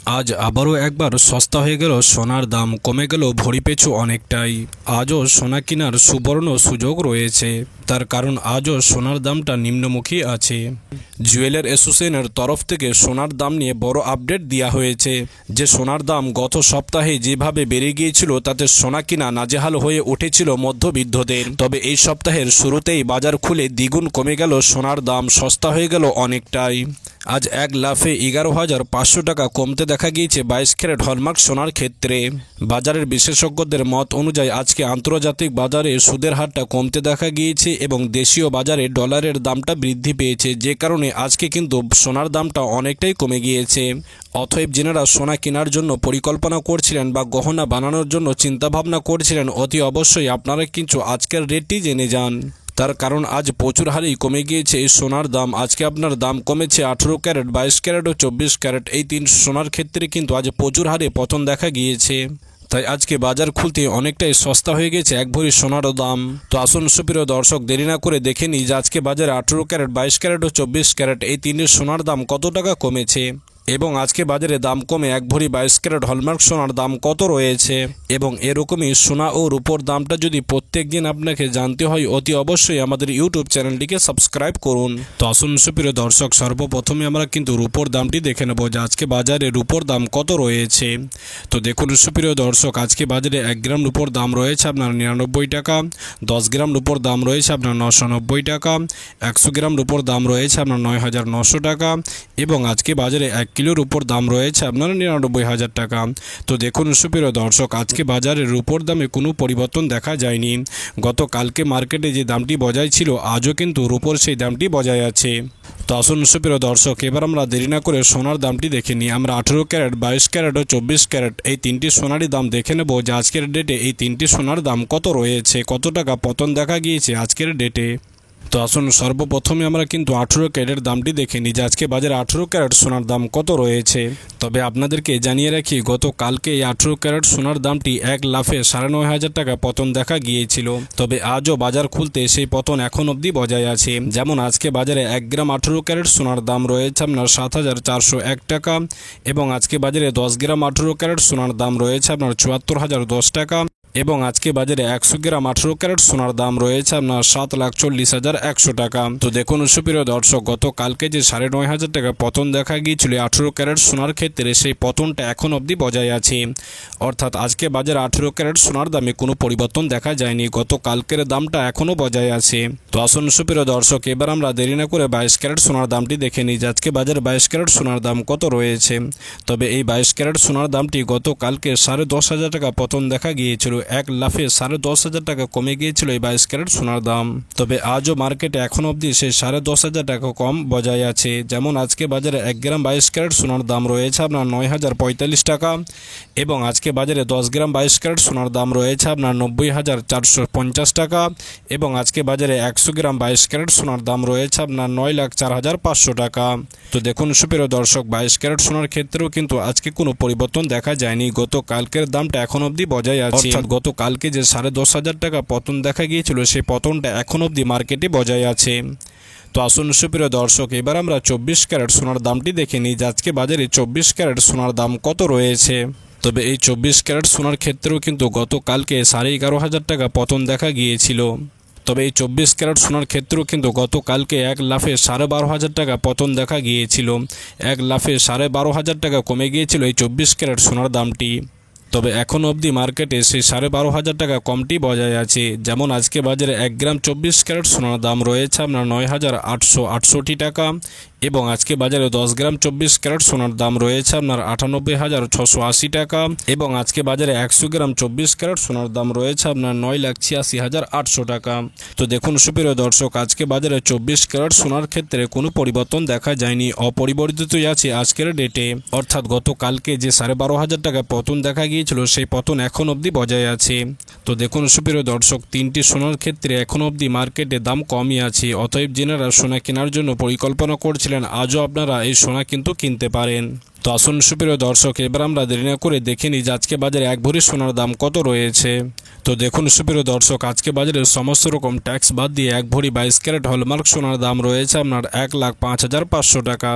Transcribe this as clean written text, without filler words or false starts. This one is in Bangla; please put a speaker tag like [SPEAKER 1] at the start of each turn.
[SPEAKER 1] আজ আবারও একবার সস্তা হয়ে গেল সোনার দাম, কমে গেল ভরি পিছু অনেকটাই। আজও সোনা কেনার সুবর্ণ সুযোগ রয়েছে, তার কারণ আজও সোনার দামটা নিম্নমুখী আছে। জুয়েলার অ্যাসোসিয়েশনের তরফ থেকে সোনার দাম নিয়ে বড় আপডেট দেওয়া হয়েছে যে সোনার দাম গত সপ্তাহে যেভাবে বেড়ে গিয়েছিল তাতে সোনা কিনা নাজেহাল হয়ে উঠেছিল মধ্যবিত্তদের। তবে এই সপ্তাহের শুরুতেই বাজার খুলে দ্বিগুণ কমে গেল সোনার দাম, সস্তা হয়ে গেল অনেকটাই। আজ এক লাফে 11,500 টাকা কমতে দেখা গিয়েছে 22 ক্যারেট হলমার্ক সোনার ক্ষেত্রে। বাজারের বিশেষজ্ঞদের মত অনুযায়ী আজকে আন্তর্জাতিক বাজারে সুদের হারটা কমতে দেখা গিয়েছে এবং দেশীয় বাজারে ডলারের দামটা বৃদ্ধি পেয়েছে, যে কারণে আজকে কিন্তু সোনার দামটা অনেকটাই কমে গিয়েছে। অতএব যেনারা সোনা কেনার জন্য পরিকল্পনা করছিলেন বা গহনা বানানোর জন্য চিন্তাভাবনা করছিলেন, অতি অবশ্যই আপনারা কিন্তু আজকের রেটটি জেনে যান। তার কারণ আজ প্রচুর হারেই কমে গিয়েছে এই সোনার দাম। আজকে আপনার দাম কমেছে 18 ক্যারেট, 22 ক্যারেট ও 24 ক্যারেট, এই তিন সোনার ক্ষেত্রে কিন্তু আজ প্রচুর হারে পতন দেখা গিয়েছে। তাই আজকে বাজার খুলতে অনেকটাই সস্তা হয়ে গেছে এক ভরি সোনারও দাম। তো আসুন সুপ্রিয় দর্শক, দেরি না করে দেখে নিই যে আজকে বাজারে 18 ক্যারেট, 22 ক্যারেট ও 24 ক্যারেট এই তিনের সোনার দাম কত টাকা কমেছে এবং আজকে বাজারে দাম কমে এক ভরি 22 ক্যারেট হলমার্ক সোনার দাম কত রয়েছে। এবং এরকমই সোনা ও রূপোর দামটা যদি প্রত্যেক দিন আপনাকে জানতে হয়, অতি অবশ্যই আমাদের ইউটিউব চ্যানেলটিকে সাবস্ক্রাইব করুন। তো আসুন সুপ্রিয় দর্শক, সর্বপ্রথমে আমরা কিন্তু রূপোর দামটি দেখে নেব যে আজকে বাজারে রূপোর দাম কত রয়েছে। তো দেখুন সুপ্রিয় দর্শক, আজকে বাজারে 1 গ্রাম রূপোর দাম রয়েছে আপনার 99 টাকা, 10 গ্রাম রূপোর দাম রয়েছে আপনার 990 টাকা, 100 গ্রাম রূপোর দাম রয়েছে আপনার 9,900 টাকা এবং আজকে বাজারে 1 কিলোর উপর দাম রয়েছে আপনার 99,000 টাকা। তো দেখুন সুপ্রিয় দর্শক, আজকে বাজারে রূপোর দামে কোনো পরিবর্তন দেখা যায়নি। গতকালকে মার্কেটে যে দামটি বজায় ছিল, আজও কিন্তু রূপোর সেই দামটি বজায় আছে। তো আসুন সুপ্রিয় দর্শক, এবার আমরা দেরি না করে সোনার দামটি দেখে নিই। আমরা 18 ক্যারেট, 22 ক্যারেট ও 24 ক্যারেট এই তিনটি সোনারই দাম দেখে নেব যে আজকের ডেটে এই তিনটি সোনার দাম কত রয়েছে, কত টাকা পতন দেখা গিয়েছে আজকের ডেটে। তো আসুন সর্বপ্রথমে আমরা কিন্তু 18 ক্যারেটের দামটি দেখে নিই যে আজকে বাজারে 18 ক্যারেট সোনার দাম কত রয়েছে। তবে আপনাদেরকে জানিয়ে রাখি, গতকালকে এই 18 ক্যারেট সোনার দামটি এক লাফে 9,500 টাকা পতন দেখা গিয়েছিল। তবে আজও বাজার খুলতে সেই পতন এখন অবধি বজায় আছে। যেমন আজকে বাজারে 1 গ্রাম 18 ক্যারেট সোনার দাম রয়েছে আপনার 7,401 টাকা এবং আজকে বাজারে 10 গ্রাম 18 ক্যারেট সোনার দাম রয়েছে আপনার 74,010 টাকা এবং আজকে বাজারে 100 গ্রাম 18 ক্যারেট সোনার দাম রয়েছে আপনার 7,40,100 টাকা। তো দেখুন সুপ্রিয় দর্শক, গতকালকে যে 9,500 টাকা পতন দেখা গিয়েছিল 18 ক্যারেট সোনার ক্ষেত্রে, সেই পতনটা এখন অবধি বজায় আছে। অর্থাৎ আজকে বাজারে 18 ক্যারেট সোনার দামে কোনো পরিবর্তন দেখা যায়নি, গতকালকের দামটা এখনও বজায় আছে। তো আসুন সুপ্রিয় দর্শক, এবার আমরা দেরি না করে 22 ক্যারেট সোনার দামটি দেখে নিই যে আজকে বাজারে 22 ক্যারেট সোনার দাম কত রয়েছে। তবে এই 22 ক্যারেট সোনার দামটি গতকালকে 10,500 টাকা পতন দেখা গিয়েছিল, এক লাফে 10,500 টাকা কমে গিয়েছিল এই 22 ক্যারেট সোনার দাম। তবে আজও মার্কেটে এখন অবধি সেই 10,500 টাকা কম বজায় আছে। যেমন আজকে বাজারে 1 গ্রাম 22 ক্যারেট সোনার দাম রয়েছে আপনার 9,045 টাকা এবং আজকে বাজারে 10 গ্রাম 22 ক্যারেট সোনার দাম রয়েছে আপনার 90,450 টাকা এবং আজকে বাজারে 100 গ্রাম 22 ক্যারেট সোনার দাম রয়েছে আপনার 9,04,500 টাকা। তো দেখুন সুপ্রিয় দর্শক, 22 ক্যারেট সোনার ক্ষেত্রেও কিন্তু আজকে কোনো পরিবর্তন দেখা যায়নি, গতকালকের দামটা এখন অবধি বজায় আছে। গতকালকে যে 10,500 টাকা পতন দেখা গিয়েছিল, সেই পতনটা এখন অবধি মার্কেটে বজায় আছে। তো আসুন সুপ্রিয় দর্শক, এবার আমরা 24 ক্যারেট সোনার দামটি দেখে নিই যে আজকে বাজারে 24 ক্যারেট সোনার দাম কত রয়েছে। তবে এই 24 ক্যারেট সোনার ক্ষেত্রেও কিন্তু গতকালকে 11,500 টাকা পতন দেখা গিয়েছিল। তবে এই 24 ক্যারেট সোনার ক্ষেত্রেও কিন্তু গতকালকে এক লাফে 12,500 টাকা পতন দেখা গিয়েছিল, এক লাফে 12,500 টাকা কমে গিয়েছিল এই 24 ক্যারেট সোনার দামটি। তবে এখন অবধি মার্কেটে সেই 12,500 টাকা কমটি বজায় আছে। যেমন আজকে বাজারে 1 গ্রাম 24 ক্যারেট সোনার দাম রয়েছে আপনার 9,868 টাকা এবং আজকে বাজারে 10 গ্রাম 24 ক্যারেট সোনার দাম রয়েছে আপনার 98,680 টাকা এবং আজকে বাজারে 100 গ্রাম 24 ক্যারেট সোনার দাম রয়েছে আপনার 9,86,800 টাকা। তো দেখুন সুপ্রিয় দর্শক, আজকে বাজারে 24 ক্যারেট সোনার ক্ষেত্রে কোনো পরিবর্তন দেখা যায়নি, অপরিবর্তিতই আছে আজকের ডেটে। অর্থাৎ গতকালকে যে 12,500 টাকা পতন দেখা গিয়েছিল, সেই পতন এখন অবধি বজায় আছে। তো দেখুন সুপ্রিয় দর্শক, তিনটি সোনার ক্ষেত্রে এখন অবধি মার্কেটে দাম কমই আছে। অতএব যেনারা সোনা কেনার জন্য পরিকল্পনা করছিলেন, আজও আপনারা এই সোনা কিন্তু কিনতে পারেন। তো আসুন সুপ্রিয় দর্শক, এবার আমরা দেরি না করে দেখে নিই যে আজকে বাজারে এক ভরি সোনার দাম কত রয়েছে। তো দেখুন সুপ্রিয় দর্শক, আজকে বাজারে সমস্ত রকম ট্যাক্স বাদ দিয়ে এক ভরি 22 ক্যারেট হলমার্ক সোনার দাম রয়েছে আপনার 1,05,500 টাকা।